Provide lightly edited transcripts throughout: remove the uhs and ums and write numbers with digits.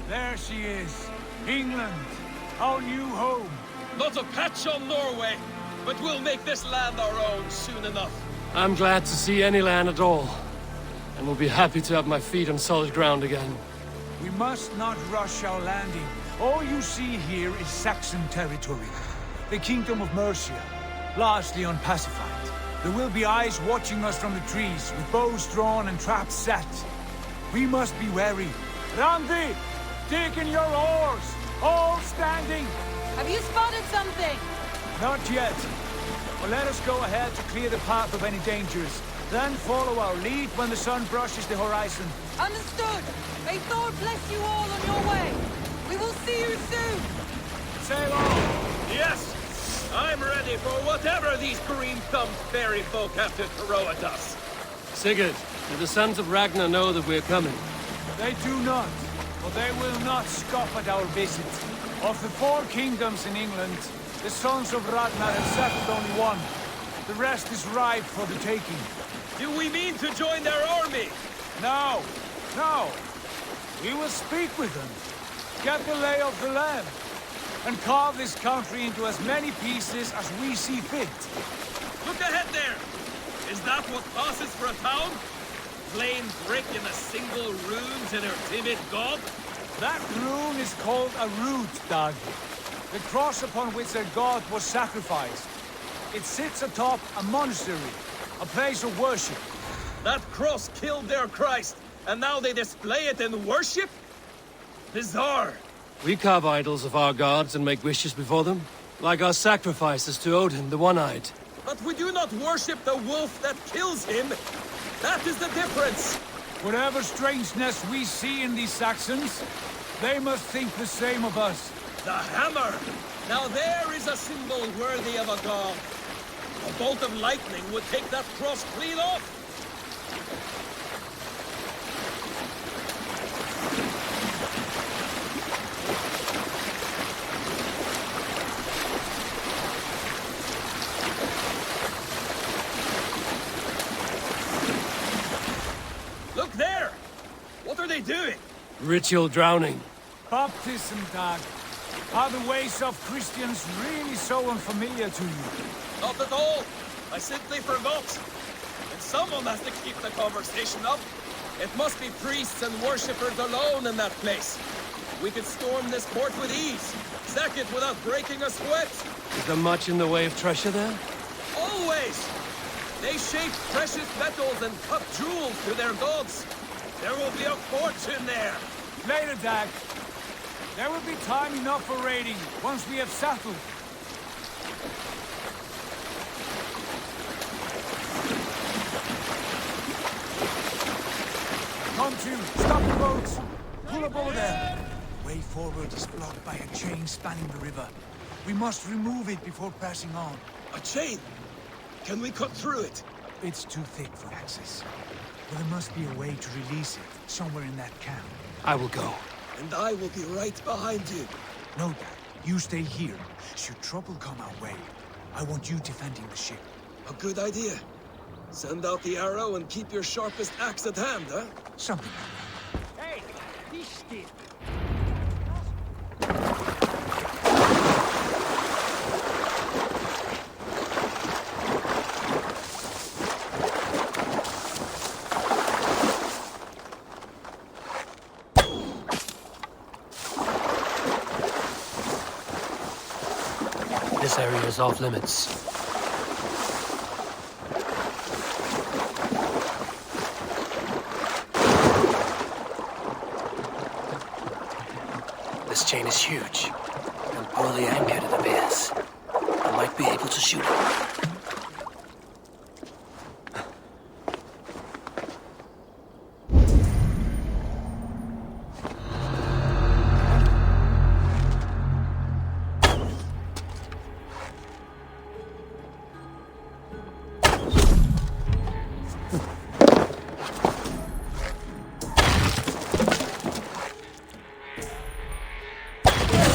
There she is. England, our new home. Not a patch on Norway, but we'll make this land our own soon enough. I'm glad to see any land at all, and will be happy to have my feet on solid ground again. We must not rush our landing. All you see here is Saxon territory. The Kingdom of Mercia, largely unpacified. There will be eyes watching us from the trees, with bows drawn and traps set. We must be wary. Randi! Dig in your oars! All standing! Have you spotted something? Not yet. But let us go ahead to clear the path of any dangers. Then follow our lead when the sun brushes the horizon. Understood. May Thor bless you all on your way. We will see you soon. Sail on! Yes! I'm ready for whatever these green-thumbed fairy folk have to throw at us. Sigurd, do the sons of Ragnar know that we're coming? They do not, but they will not scoff at our visit. Of the 4 kingdoms in England, the sons of Ragnar have settled only one. The rest is ripe for the taking. Do we mean to join their army? No, no. We will speak with them, get the lay of the land, and carve this country into as many pieces as we see fit. Look ahead there! Is that what passes for a town? Plain brick in a single room to their timid god? That rune is called a rood, Dag. The cross upon which their god was sacrificed. It sits atop a monastery, a place of worship. That cross killed their Christ, and now they display it in worship? Bizarre. We carve idols of our gods and make wishes before them, like our sacrifices to Odin, the One-Eyed. But we do not worship the wolf that kills him. That is the difference. Whatever strangeness we see in these Saxons, they must think the same of us. The hammer! Now there is a symbol worthy of a god. A bolt of lightning would take that cross clean off. Look there! What are they doing? Ritual drowning. Baptism, Dag. Are the ways of Christians really so unfamiliar to you? Not at all. I simply forgot. And someone has to keep the conversation up. It must be priests and worshippers alone in that place. We could storm this port with ease. Sack it without breaking a sweat. Is there much in the way of treasure there? Always! They shape precious metals and cut jewels to their gods. There will be a fortune there. Later, Dag. There will be time enough for raiding, once we have settled. Come to, stop the boats. Pull up over there. Way forward is blocked by a chain spanning the river. We must remove it before passing on. A chain? Can we cut through it? It's too thick for access. But there must be a way to release it, somewhere in that camp. I will go. And I will be right behind you. No, Dad. You stay here. Should trouble come our way, I want you defending the ship. A good idea. Send out the arrow and keep your sharpest axe at hand, huh? Something like that. Hey, be still. This area is off limits. This chain is huge and poorly anchored at the base. I might be able to shoot it.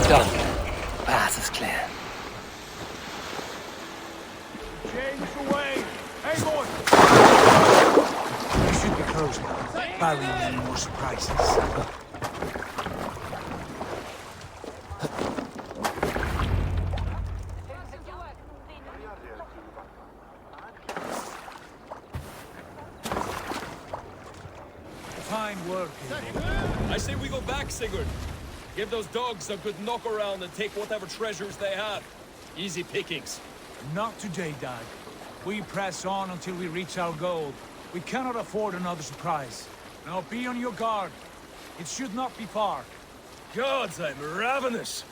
Done. Path is clear. James away! Hey, boy! We should be close now. Barring any more surprises. Fine work, Eivor. I say we go back, Sigurd. Give those dogs a good knock around and take whatever treasures they have. Easy pickings. Not today, Dag. We press on until we reach our goal. We cannot afford another surprise. Now be on your guard. It should not be far. Gods, I'm ravenous.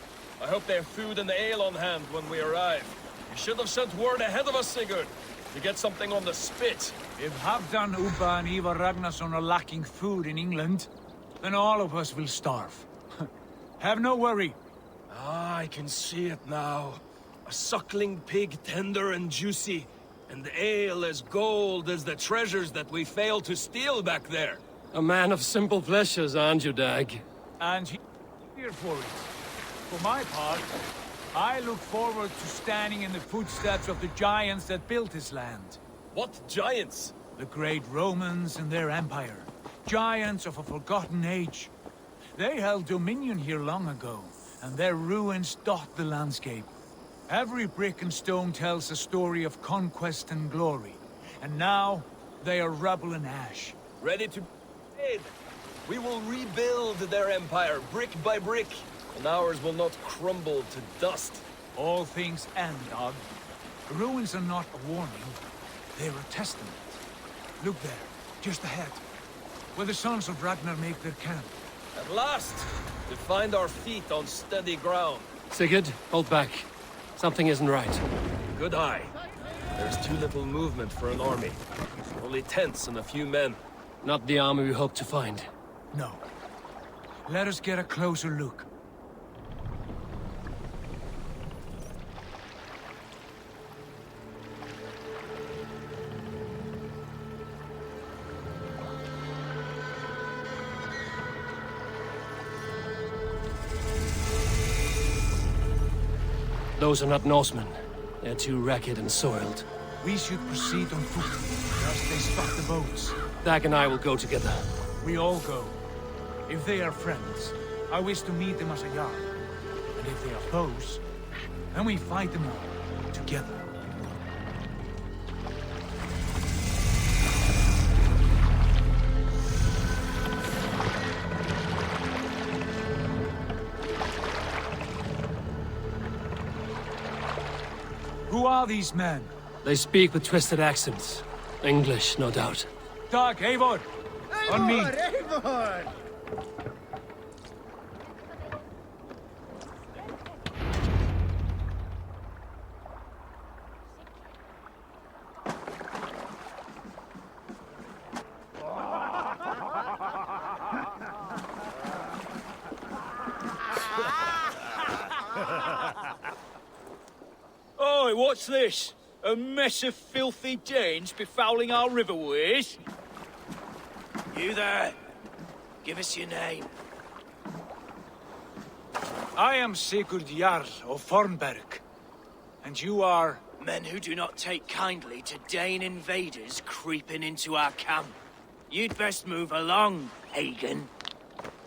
I hope they have food and ale on hand when we arrive. You should have sent word ahead of us, Sigurd, to get something on the spit. If Halfdan, Ubba and Ivar Ragnarsson are lacking food in England, then all of us will starve. Have no worry. Ah, I can see it now. A suckling pig, tender and juicy, and the ale as gold as the treasures that we failed to steal back there. A man of simple pleasures, aren't you, Dag? And he's here for it. For my part, I look forward to standing in the footsteps of the giants that built this land. What giants? The great Romans and their empire. Giants of a forgotten age. They held dominion here long ago, and their ruins dot the landscape. Every brick and stone tells a story of conquest and glory. And now, they are rubble and ash. Ready to aid. We will rebuild their empire brick by brick, and ours will not crumble to dust. All things end, Dog. The ruins are not a warning. They're a testament. Look there, just ahead, where the sons of Ragnar make their camp. At last, to find our feet on steady ground. Sigurd, hold back. Something isn't right. Good eye. There's too little movement for an army. Only tents and a few men. Not the army we hoped to find. No. Let us get a closer look. Those are not Norsemen. They're too ragged and soiled. We should proceed on foot, lest they spot the boats. Dag and I will go together. We all go. If they are friends, I wish to meet them as a yard. And if they are foes, then we fight them all, together. Who are these men? They speak with twisted accents. English, no doubt. Dag, Eivor! On me! Eivor! Oi, what's this? A mess of filthy Danes befouling our riverways? You there? Give us your name. I am Sigurd Jarl of Fornberg. And you are... Men who do not take kindly to Dane invaders creeping into our camp. You'd best move along, Hagen.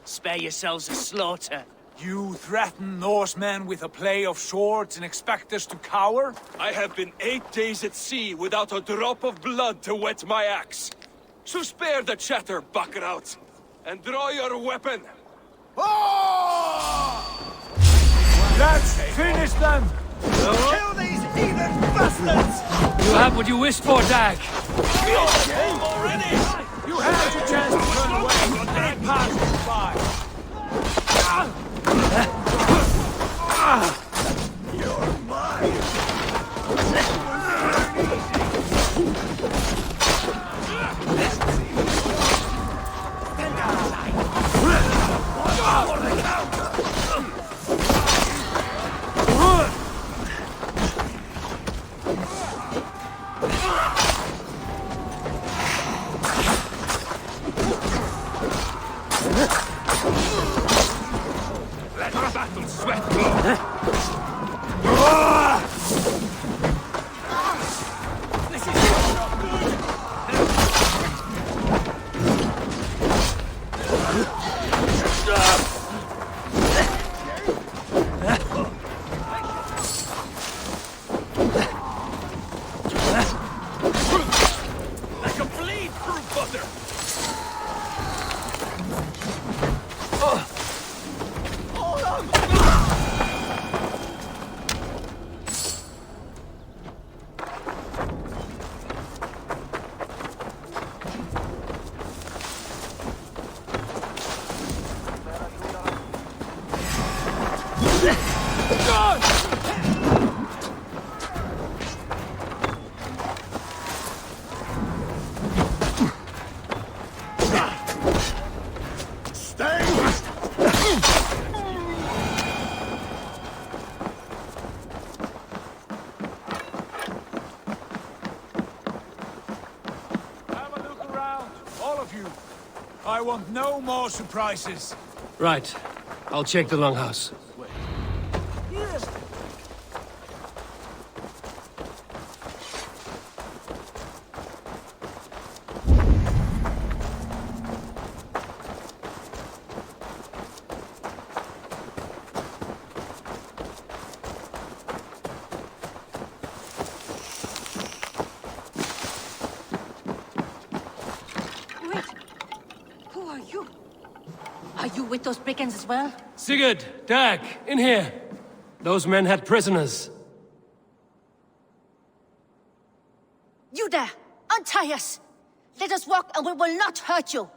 Spare yourselves a slaughter. You threaten Norsemen with a play of swords and expect us to cower? I have been 8 days at sea without a drop of blood to wet my axe. So spare the chatter, Buckerout, and draw your weapon. Let's finish them! Kill these heathen bastards! You have what you wished for, Dag! Home already! You had your chance to turn away, and it passed you by. You're mine! Let the battle sweat go! Like a bleed through butter! Have a look around, all of you. I want no more surprises. Right. I'll check the longhouse. Wait. Who are you? Are you with those brigands as well? Sigurd! Dag! In here! Those men had prisoners. You there! Untie us! Let us walk and we will not hurt you!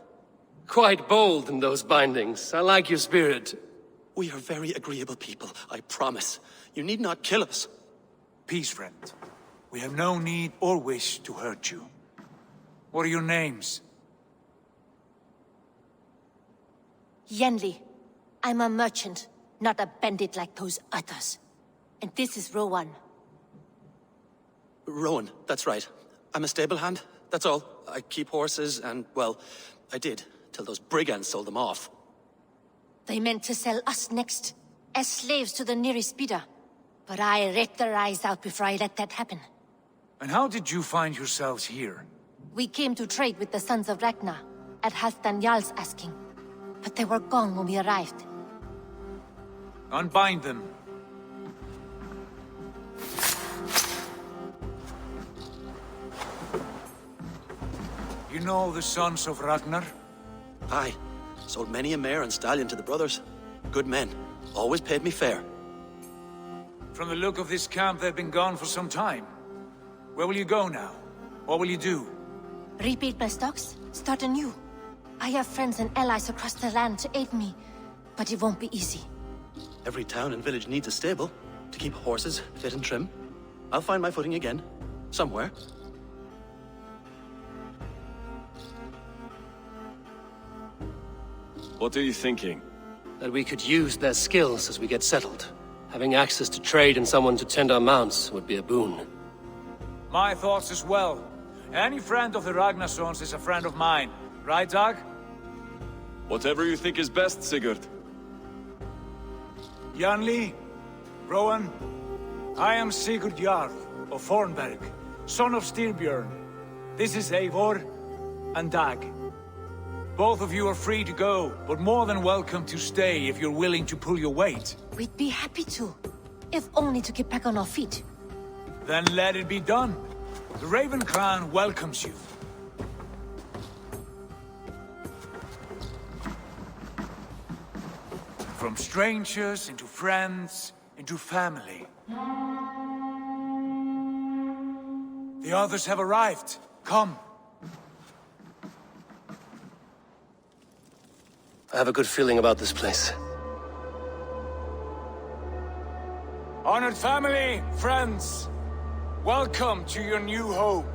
Quite bold in those bindings. I like your spirit. We are very agreeable people, I promise. You need not kill us. Peace, friend. We have no need or wish to hurt you. What are your names? Yenli. I'm a merchant, not a bandit like those others. And this is Rowan. Rowan, that's right. I'm a stable hand, that's all. I keep horses and, well, I did, till those brigands sold them off. They meant to sell us next, as slaves to the nearest bidder. But I ripped their eyes out before I let that happen. And how did you find yourselves here? We came to trade with the Sons of Ragnar, at Halfdan Jarl's asking. But they were gone when we arrived. Unbind them. You know the Sons of Ragnar? Aye. Sold many a mare and stallion to the brothers. Good men. Always paid me fair. From the look of this camp, they've been gone for some time. Where will you go now? What will you do? Rebuild my stocks, start anew. I have friends and allies across the land to aid me, but it won't be easy. Every town and village needs a stable to keep horses fit and trim. I'll find my footing again. Somewhere. What are you thinking? That we could use their skills as we get settled. Having access to trade and someone to tend our mounts would be a boon. My thoughts as well. Any friend of the Ragnarsons is a friend of mine. Right, Dag? Whatever you think is best, Sigurd. Janli, Rowan, I am Sigurd Jarl of Fornberg, son of Styrbjörn. This is Eivor and Dag. Both of you are free to go, but more than welcome to stay if you're willing to pull your weight. We'd be happy to, if only to get back on our feet. Then let it be done. The Raven Clan welcomes you. From strangers into friends, into family. The others have arrived. Come. I have a good feeling about this place. Honored family, friends, welcome to your new home.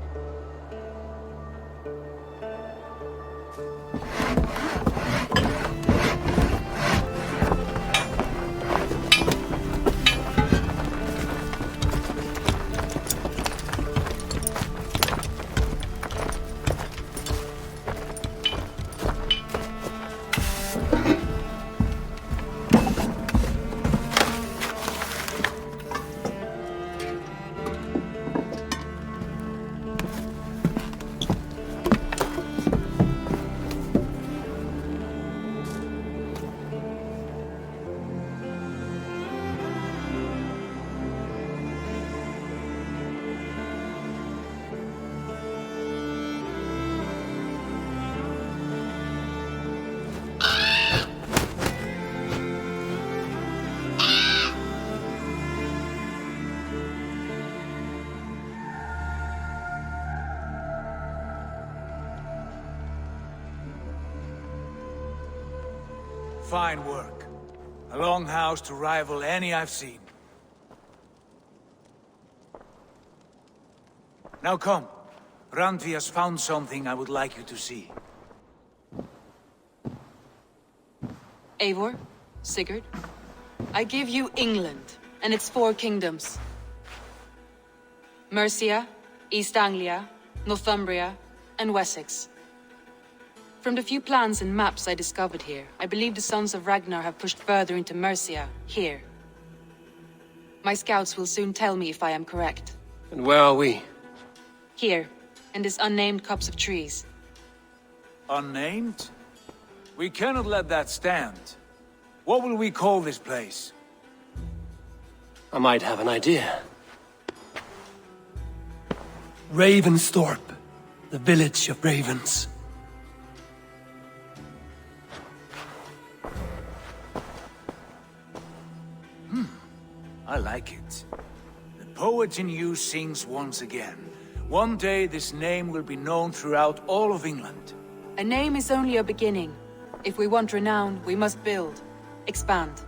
Fine work. A longhouse to rival any I've seen. Now come. Randvi has found something I would like you to see. Eivor, Sigurd, I give you England and its 4 kingdoms. Mercia, East Anglia, Northumbria, and Wessex. From the few plans and maps I discovered here, I believe the Sons of Ragnar have pushed further into Mercia, here. My scouts will soon tell me if I am correct. And where are we? Here, in this unnamed copse of trees. Unnamed? We cannot let that stand. What will we call this place? I might have an idea. Ravensthorpe, the village of ravens. I like it. The poet in you sings once again. One day this name will be known throughout all of England. A name is only a beginning. If we want renown, we must build, expand.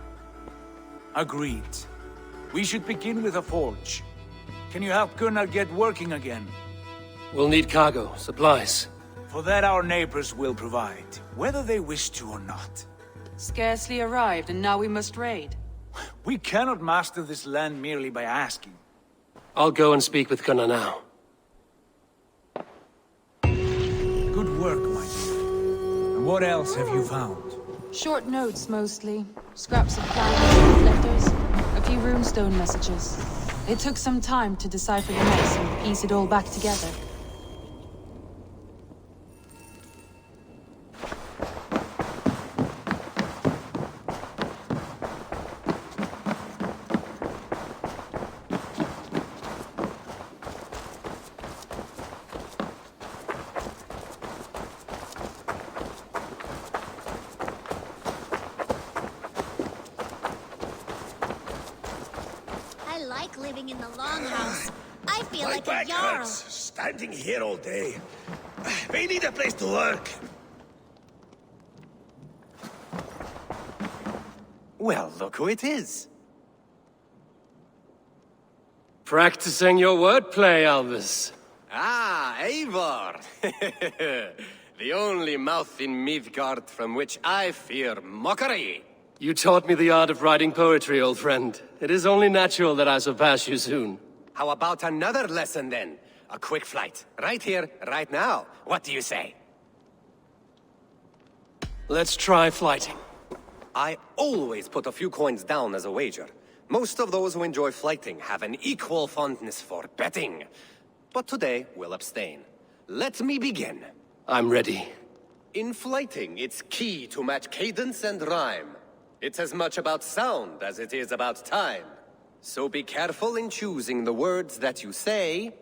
Agreed. We should begin with a forge. Can you help Gunnar get working again? We'll need cargo, supplies. For that our neighbors will provide, whether they wish to or not. Scarcely arrived, and now we must raid. We cannot master this land merely by asking. I'll go and speak with Gunnar now. Good work, my dear. And what else have you found? Short notes, mostly. Scraps of plans, letters, a few runestone messages. It took some time to decipher the mess and piece it all back together. I like living in the longhouse. I feel My like back a jarl. hurts, standing here all day. We need a place to work. Well, look who it is. Practicing your wordplay, Alvis. Ah, Eivor! The only mouth in Midgard from which I fear mockery. You taught me the art of writing poetry, old friend. It is only natural that I surpass you soon. How about another lesson then? A quick flight. Right here, right now. What do you say? Let's try flighting. I always put a few coins down as a wager. Most of those who enjoy flighting have an equal fondness for betting. But today, we'll abstain. Let me begin. I'm ready. In flighting, it's key to match cadence and rhyme. It's as much about sound as it is about time. So be careful in choosing the words that you say.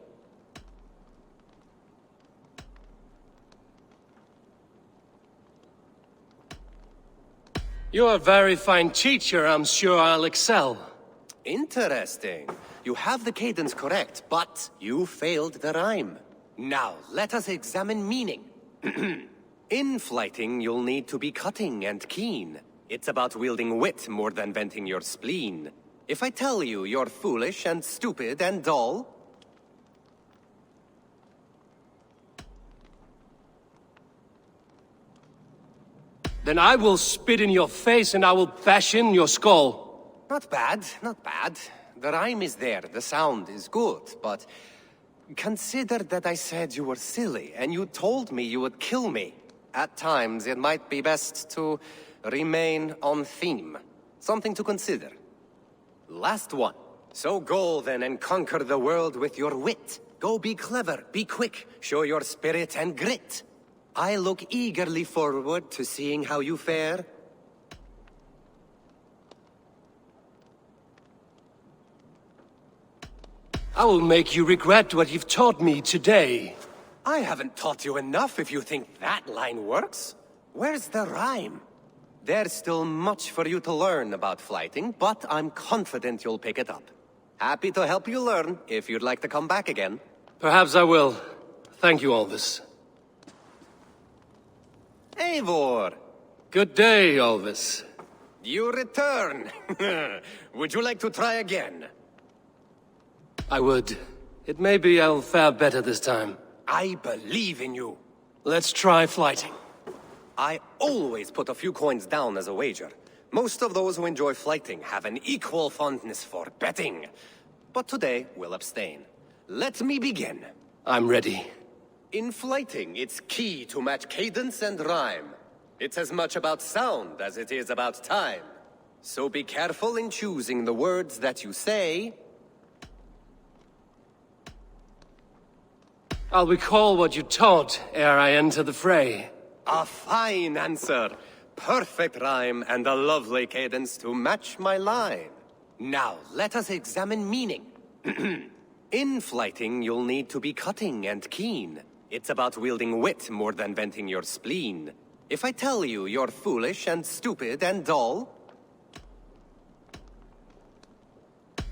You're a very fine teacher. I'm sure I'll excel. Interesting. You have the cadence correct, but you failed the rhyme. Now, let us examine meaning. In flighting, you'll need to be cutting and keen. It's about wielding wit more than venting your spleen. If I tell you you're foolish and stupid and dull, then I will spit in your face and I will bash in your skull. not bad, not bad. The rhyme is there, the sound is good, but consider that I said you were silly and you told me you would kill me. At times, it might be best to remain on theme. Something to consider. Last one. So go then and conquer the world with your wit. Go be clever, be quick, show your spirit and grit. I look eagerly forward to seeing how you fare. I will make you regret what you've taught me today. I haven't taught you enough if you think that line works. Where's the rhyme? There's still much for you to learn about flighting, but I'm confident you'll pick it up. Happy to help you learn, if you'd like to come back again. Perhaps I will. Thank you, Alvis. Eivor! Good day, Alvis. You return! Would you like to try again? I would, It may be I'll fare better this time. I believe in you. Let's try flighting. I always put a few coins down as a wager. Most of those who enjoy flighting have an equal fondness for betting. But today, we'll abstain. Let me begin. I'm ready. In flighting, it's key to match cadence and rhyme. It's as much about sound as it is about time. So be careful in choosing the words that you say. I'll recall what you taught ere I enter the fray. A fine answer. Perfect rhyme and a lovely cadence to match my line. Now, let us examine meaning. In flighting, you'll need to be cutting and keen. It's about wielding wit more than venting your spleen. If I tell you you're foolish and stupid and dull,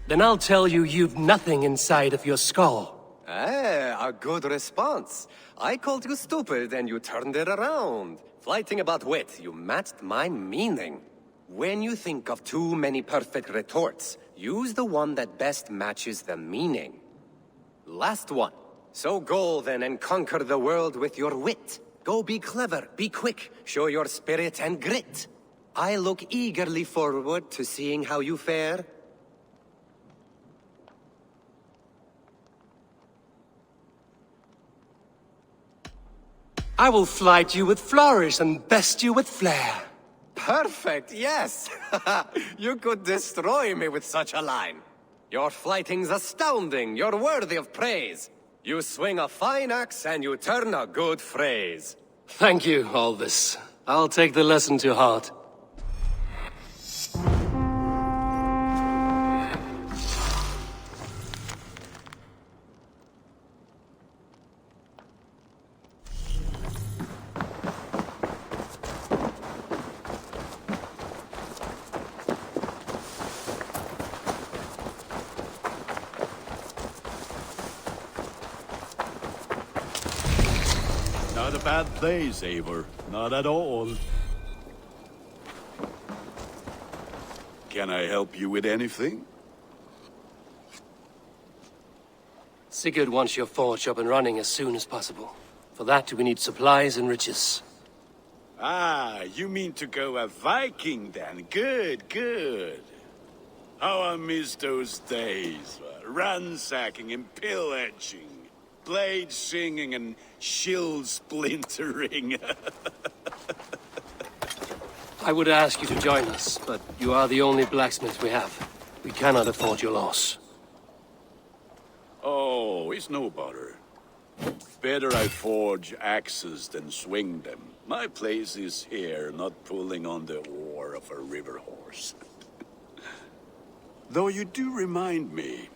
then I'll tell you you've nothing inside of your skull. a good response. I called you stupid and you turned it around. Flighting about wit, you matched my meaning. When you think of too many perfect retorts, use the one that best matches the meaning. Last one. So go then and conquer the world with your wit. Go be clever, be quick, show your spirit and grit. I look eagerly forward to seeing how you fare. I will flight you with flourish and best you with flair. Perfect, yes! You could destroy me with such a line. Your flighting's astounding, you're worthy of praise. You swing a fine axe and you turn a good phrase. Thank you, Alvis. I'll take the lesson to heart. Not a bad place, Eivor. Not at all. Can I help you with anything? Sigurd wants your forge up and running as soon as possible. For that, we need supplies and riches. Ah, you mean to go a Viking then? Good, good. How I miss those days. Ransacking and pillaging. Blade singing and shield splintering. I would ask you to join us, but you are the only blacksmith we have. We cannot afford your loss. Oh, it's no bother. Better I forge axes than swing them. My place is here, not pulling on the oar of a river horse. Though you do remind me,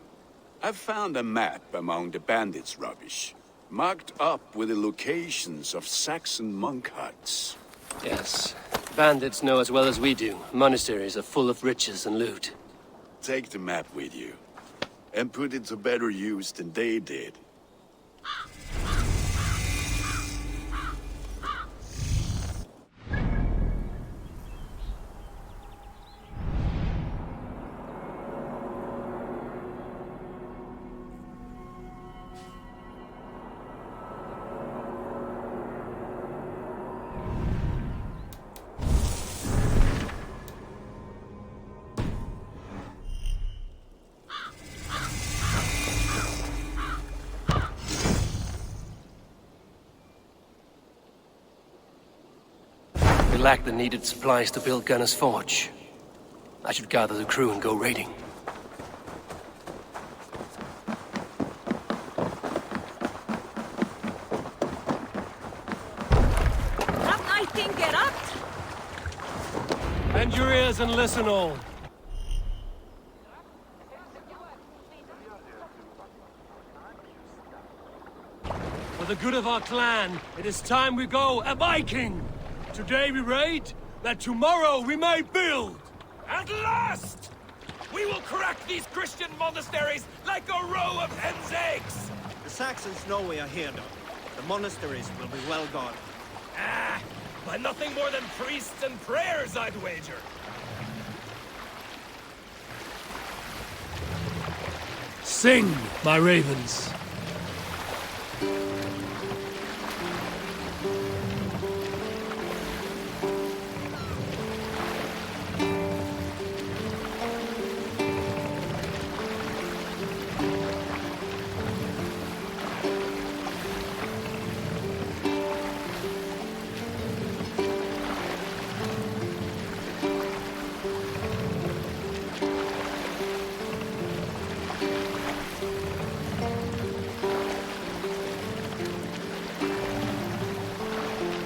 I've found a map among the bandits' rubbish, marked up with the locations of Saxon monk huts. Yes. Bandits know as well as we do. Monasteries are full of riches and loot. Take the map with you, and put it to better use than they did. We lack the needed supplies to build Gunner's Forge. I should gather the crew and go raiding. Up, I think, get up! Bend your ears and listen all. For the good of our clan, it is time we go a Viking! Today we raid, that tomorrow we may build! At last! We will crack these Christian monasteries like a row of hen's eggs! The Saxons know we are here, though. The monasteries will be well guarded. Ah, by nothing more than priests and prayers, I'd wager. Sing, my ravens.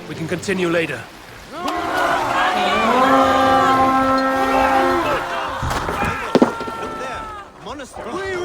We can continue later. Look there. Monastery.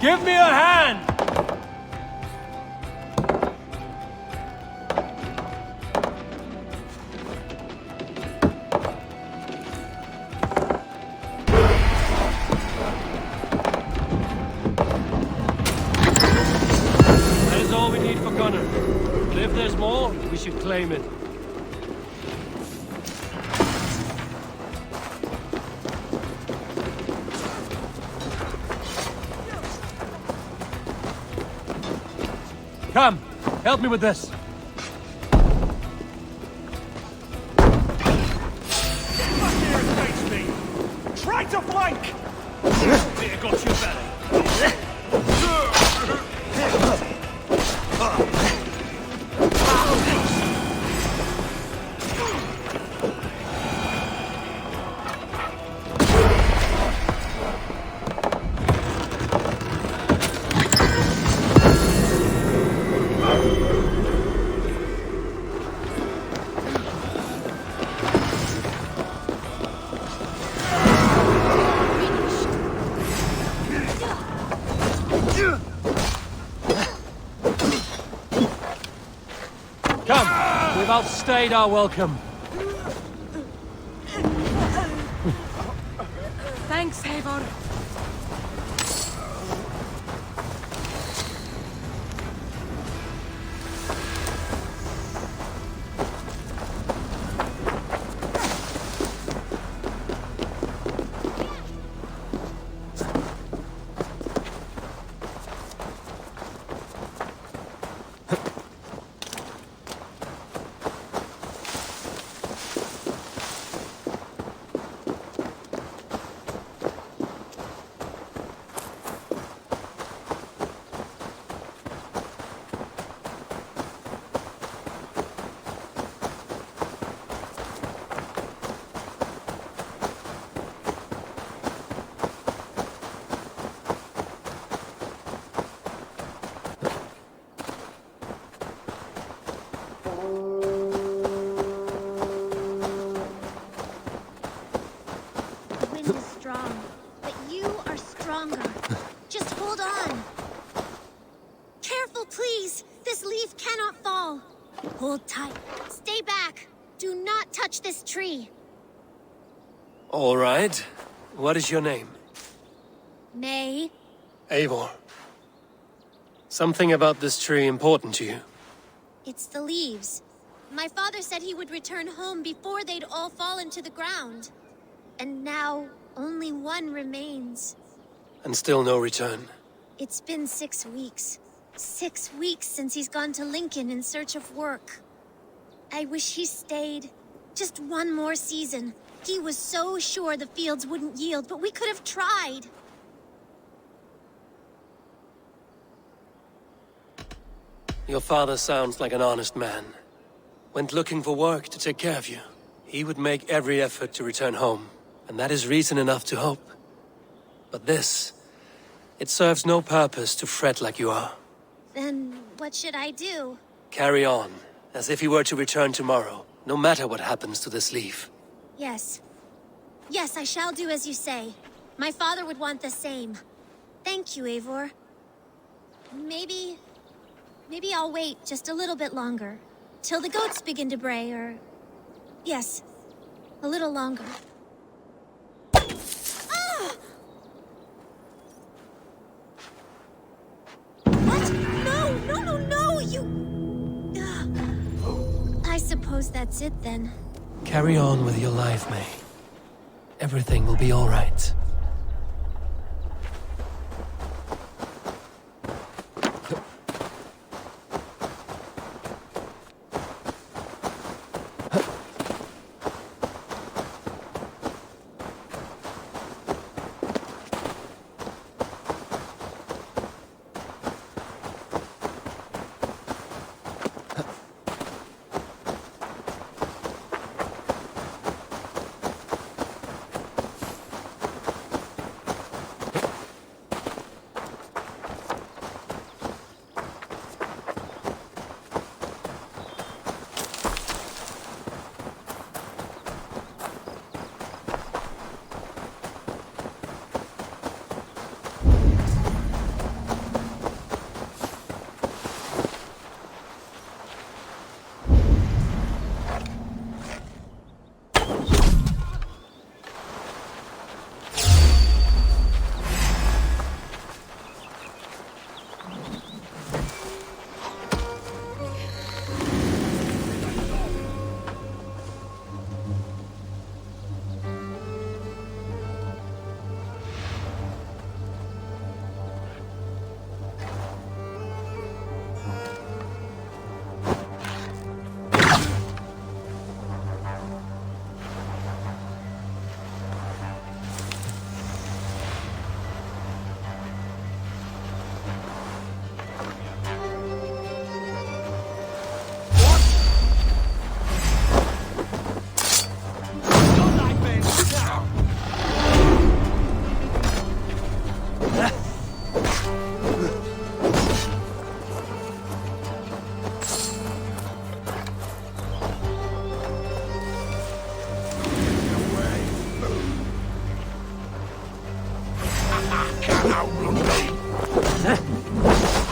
Give me a hand! That is all we need for Gunnar. But if there's more, we should claim it. Come, help me with this. Try to flank! There got your belly. Come, we've outstayed our welcome. Thanks, Eivor. This leaf cannot fall. Hold tight. Stay back. Do not touch this tree. All right. What is your name? May. Eivor. Something about this tree important to you? It's the leaves. My father said he would return home before they'd all fallen to the ground. And now, only one remains. And still no return. It's been 6 weeks. 6 weeks since he's gone to Lincoln in search of work. I wish he stayed. Just one more season. He was so sure the fields wouldn't yield, but we could have tried. Your father sounds like an honest man. Went looking for work to take care of you. He would make every effort to return home, and that is reason enough to hope. But this, it serves no purpose to fret like you are. Then what should I do? Carry on, as if he were to return tomorrow, no matter what happens to this leaf. Yes. Yes, I shall do as you say. My father would want the same. Thank you, Eivor. Maybe I'll wait just a little bit longer. Till the goats begin to bray, or... Yes, a little longer. Ah! What? No, you... I suppose that's it, then. Carry on with your life, May. Everything will be all right.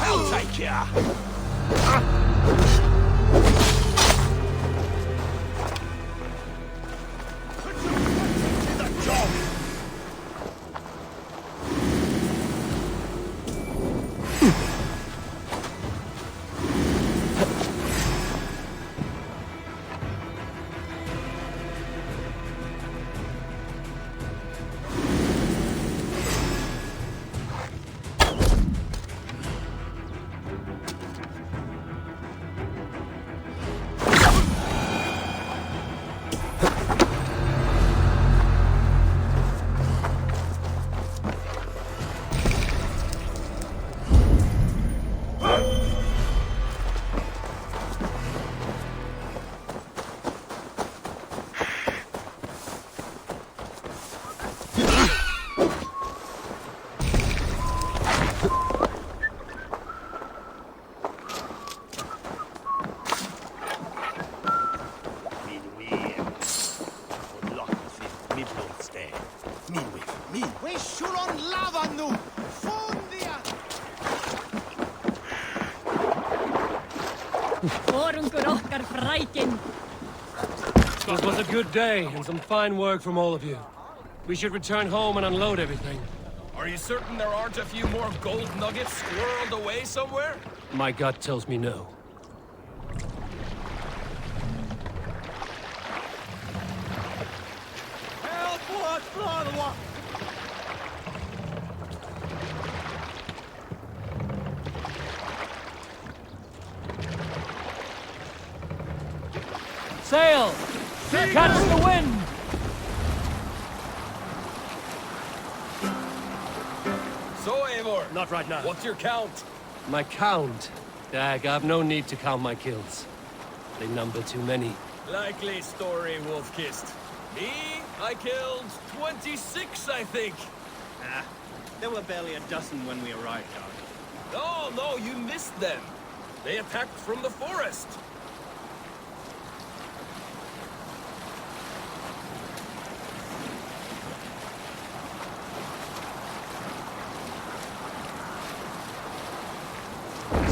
I'll take ya! This was a good day, and some fine work from all of you. We should return home and unload everything. Are you certain there aren't a few more gold nuggets squirreled away somewhere? My gut tells me no. Sail! Catch the wind! So, Eivor. Not right now. What's your count? My count? Dag, I've no need to count my kills. They number too many. Likely story, Wolf-Kissed. Me, I killed 26, I think. Ah, there were barely a dozen when we arrived, Dog. No, you missed them. They attacked from the forest.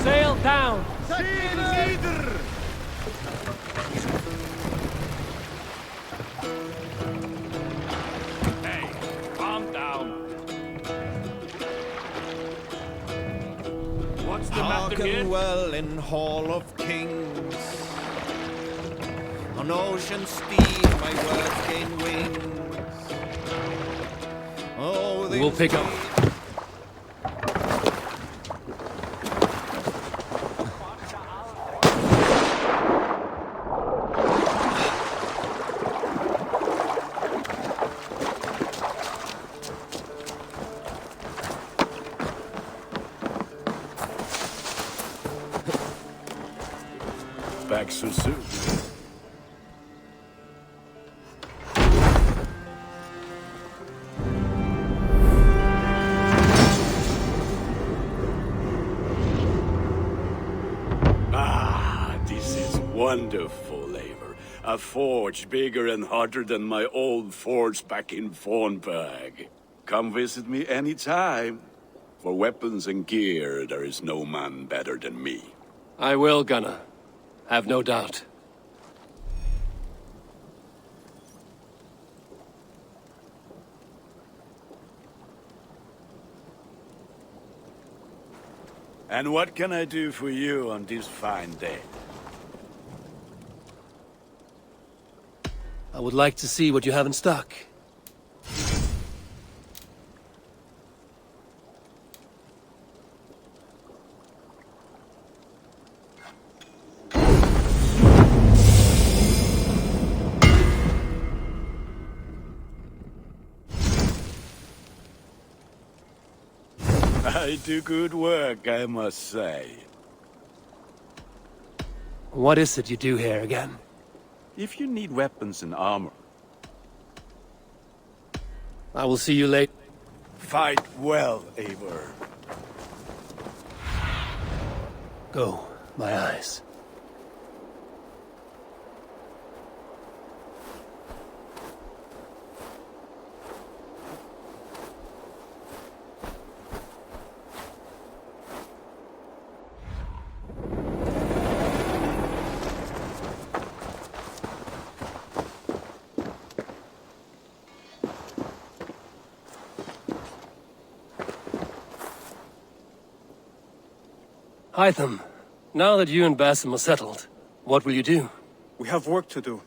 Sail down! Hey, calm down. What's the matter here? well in Hall of Kings. On ocean steed, my words gain wings. Oh, We'll pick up. Back so soon. Ah, this is wonderful, Eivor. A forge bigger and hotter than my old forge back in Fornburg. Come visit me anytime. For weapons and gear, there is no man better than me. I will, Gunnar. Have no doubt. And what can I do for you on this fine day? I would like to see what you have in stock. I do good work, I must say. What is it you do here again? If you need weapons and armor, I will see you later. fight well, Eivor. Go, my eyes. Hytham, now that you and Basim are settled, what will you do? We have work to do,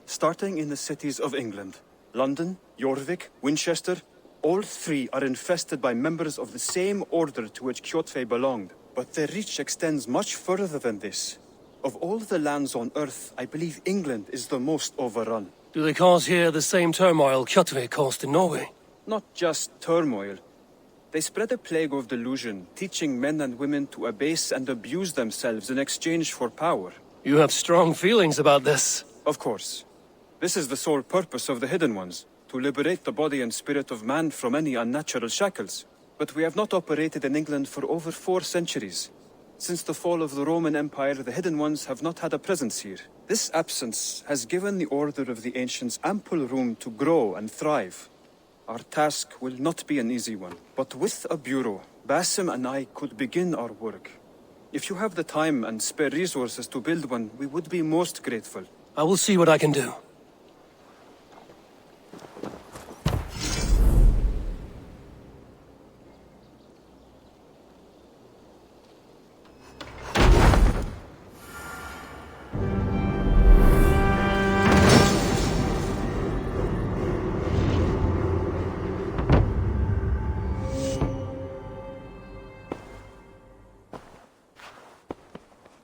starting in the cities of England. London, Jorvik, Winchester, all three are infested by members of the same order to which Kjotve belonged. But their reach extends much further than this. Of all the lands on Earth, I believe England is the most overrun. Do they cause here the same turmoil Kjotve caused in Norway? Not just turmoil. They spread a plague of delusion, teaching men and women to abase and abuse themselves in exchange for power. You have strong feelings about this. Of course. This is the sole purpose of the Hidden Ones, to liberate the body and spirit of man from any unnatural shackles. But we have not operated in England for over 4 centuries. Since the fall of the Roman Empire, the Hidden Ones have not had a presence here. This absence has given the Order of the Ancients ample room to grow and thrive. Our task will not be an easy one, but with a bureau, Basim and I could begin our work. If you have the time and spare resources to build one, we would be most grateful. I will see what I can do.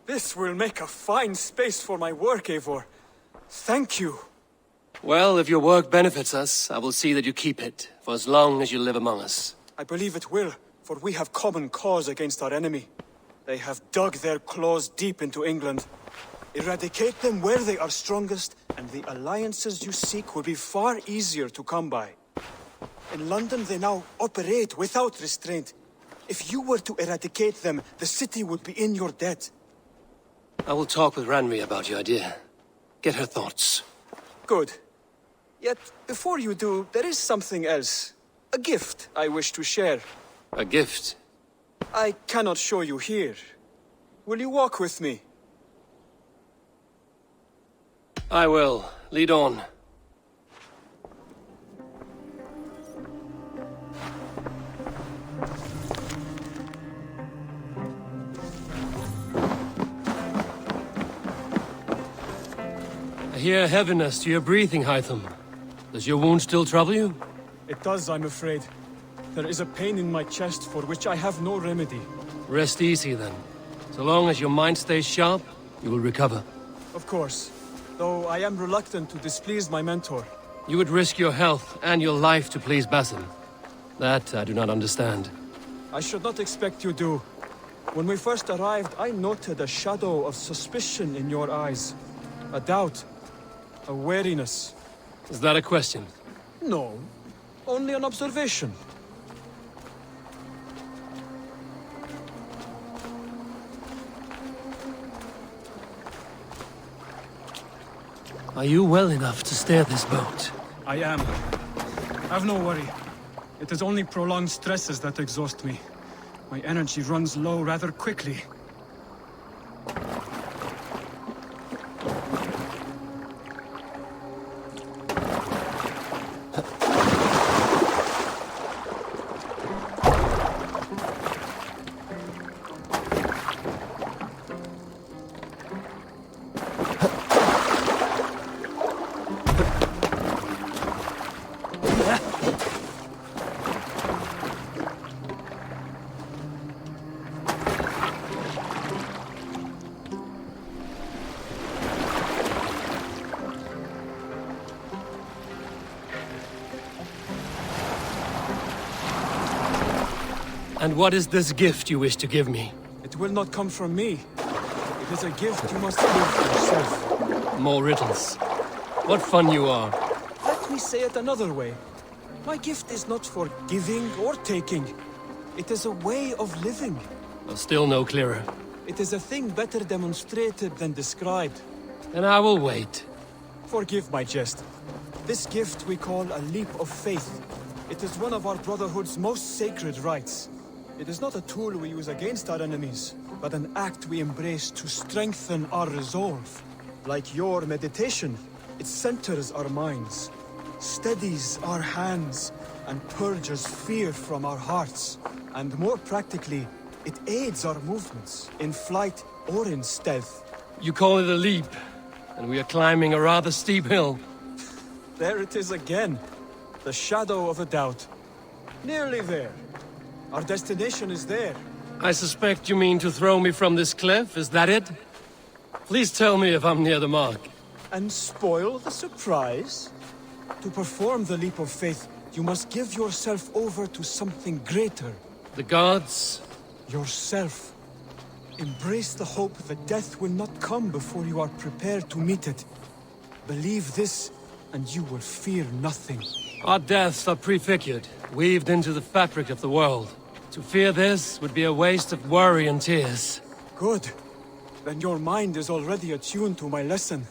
This will make a fine space for my work, Eivor. Thank you. Well, if your work benefits us, I will see that you keep it, for as long as you live among us. I believe it will, for we have common cause against our enemy. They have dug their claws deep into England. Eradicate them where they are strongest, and the alliances you seek will be far easier to come by. In London, they now operate without restraint. If you were to eradicate them, the city would be in your debt. I will talk with Randvi about your idea. Get her thoughts. Good. Yet, before you do, there is something else. A gift I wish to share. A gift? I cannot show you here. Will you walk with me? I will. Lead on. I hear heaviness to your breathing, Hytham. Does your wound still trouble you? It does, I'm afraid. There is a pain in my chest for which I have no remedy. Rest easy, then. So long as your mind stays sharp, you will recover. Of course. Though I am reluctant to displease my mentor. You would risk your health and your life to please Basim. That I do not understand. I should not expect you do. When we first arrived, I noted a shadow of suspicion in your eyes. A doubt. A wariness. Is that a question? No. Only an observation. Are you well enough to steer this boat? I am. Have no worry. It is only prolonged stresses that exhaust me. My energy runs low rather quickly. And what is this gift you wish to give me? It will not come from me. It is a gift you must give yourself. More riddles. What fun you are. Let me say it another way. My gift is not for giving or taking. It is a way of living. Still no clearer. It is a thing better demonstrated than described. Then I will wait. Forgive my jest. This gift we call a leap of faith. It is one of our Brotherhood's most sacred rites. It is not a tool we use against our enemies, but an act we embrace to strengthen our resolve. Like your meditation, it centers our minds, steadies our hands, and purges fear from our hearts. And more practically, it aids our movements, in flight or in stealth. You call it a leap, and we are climbing a rather steep hill. There it is again. The shadow of a doubt. Nearly there. Our destination is there. I suspect you mean to throw me from this cliff, is that it? Please tell me if I'm near the mark. And spoil the surprise? To perform the leap of faith, you must give yourself over to something greater. The gods? Yourself. Embrace the hope that death will not come before you are prepared to meet it. Believe this, and you will fear nothing. Our deaths are prefigured, weaved into the fabric of the world. To fear this would be a waste of worry and tears. Good. Then your mind is already attuned to my lesson.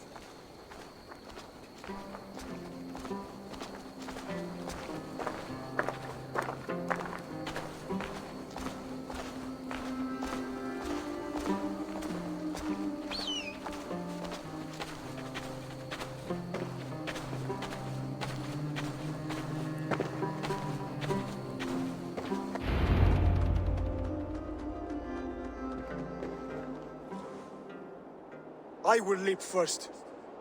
I will leap first.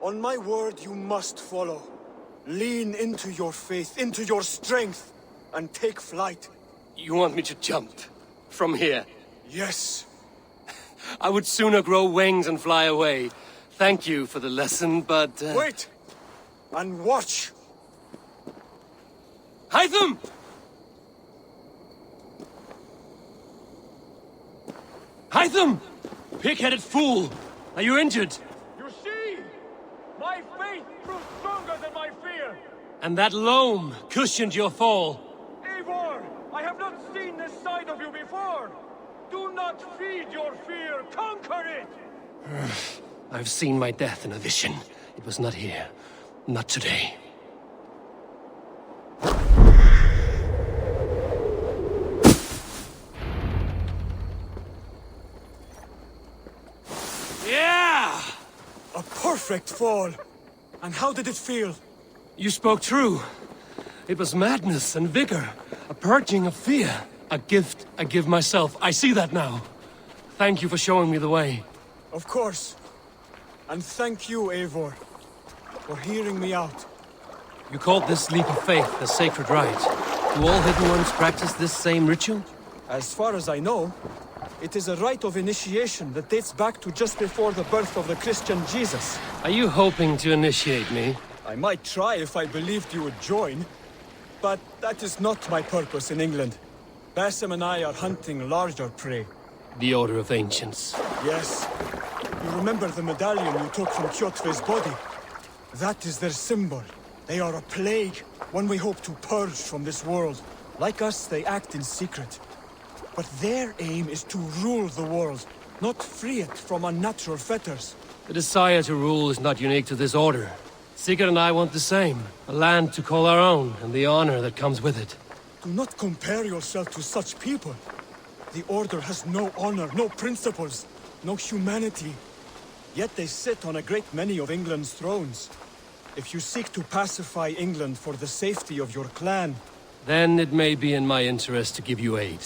On my word, you must follow. Lean into your faith, into your strength, and take flight. You want me to jump? From here? Yes. I would sooner grow wings and fly away. Thank you for the lesson, but... Wait! And watch! Hytham! Hytham! Pig-headed fool! Are you injured? You see? My faith grew stronger than my fear! And that loam cushioned your fall. Eivor! I have not seen this side of you before! Do not feed your fear, conquer it! I've seen my death in a vision. It was not here. Not today. Yeah! A perfect fall! And how did it feel? You spoke true. It was madness and vigor. A purging of fear. A gift I give myself. I see that now. Thank you for showing me the way. Of course. And thank you, Eivor, for hearing me out. You called this leap of faith the sacred rite. Do all Hidden Ones practice this same ritual? As far as I know, it is a rite of initiation that dates back to just before the birth of the Christian Jesus. Are you hoping to initiate me? I might try if I believed you would join, but that is not my purpose in England. Basim and I are hunting larger prey. The Order of Ancients. Yes. You remember the medallion you took from Kjotve's body? That is their symbol. They are a plague, one we hope to purge from this world. Like us, they act in secret. But their aim is to rule the world, not free it from unnatural fetters. The desire to rule is not unique to this order. Sigurd and I want the same. A land to call our own, and the honor that comes with it. Do not compare yourself to such people. The Order has no honor, no principles, no humanity. Yet they sit on a great many of England's thrones. If you seek to pacify England for the safety of your clan... Then it may be in my interest to give you aid.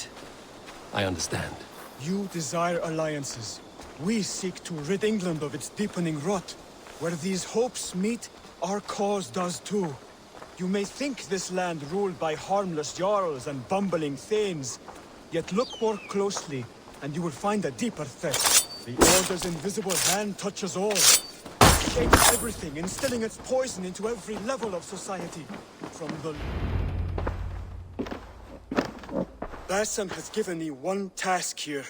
I understand. You desire alliances. We seek to rid England of its deepening rot. Where these hopes meet, our cause does too. You may think this land ruled by harmless jarls and bumbling thanes. Yet look more closely, and you will find a deeper threat. The Order's invisible hand touches all. It shapes everything, instilling its poison into every level of society. From the... Basim has given me one task here.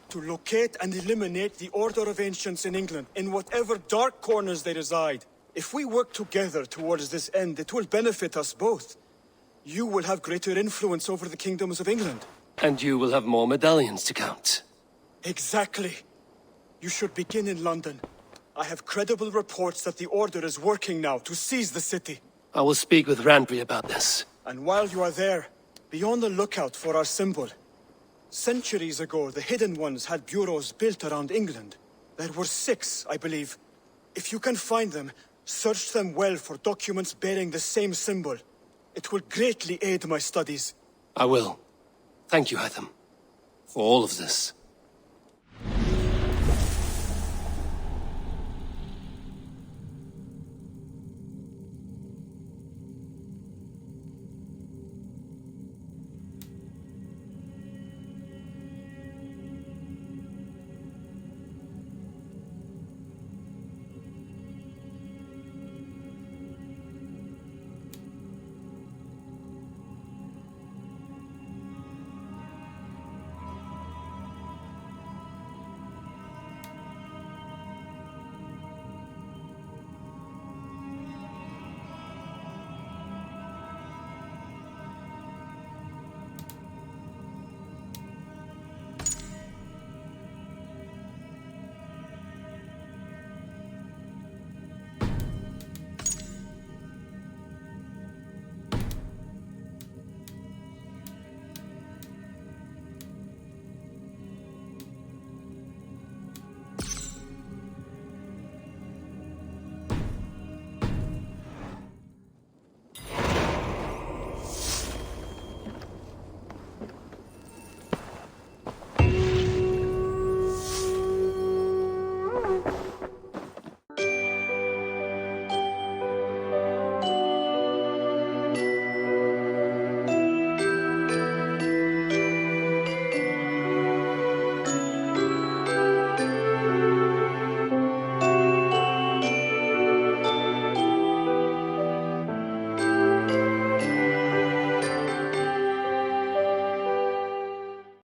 To locate and eliminate the Order of Ancients in England, in whatever dark corners they reside. If we work together towards this end, it will benefit us both. You will have greater influence over the kingdoms of England. And you will have more medallions to count. Exactly. You should begin in London. I have credible reports that the Order is working now to seize the city. I will speak with Randvi about this. And while you are there, be on the lookout for our symbol. Centuries ago, the Hidden Ones had bureaus built around England. There were 6, I believe. If you can find them, search them well for documents bearing the same symbol. It will greatly aid my studies. I will. Thank you, Hytham, for all of this.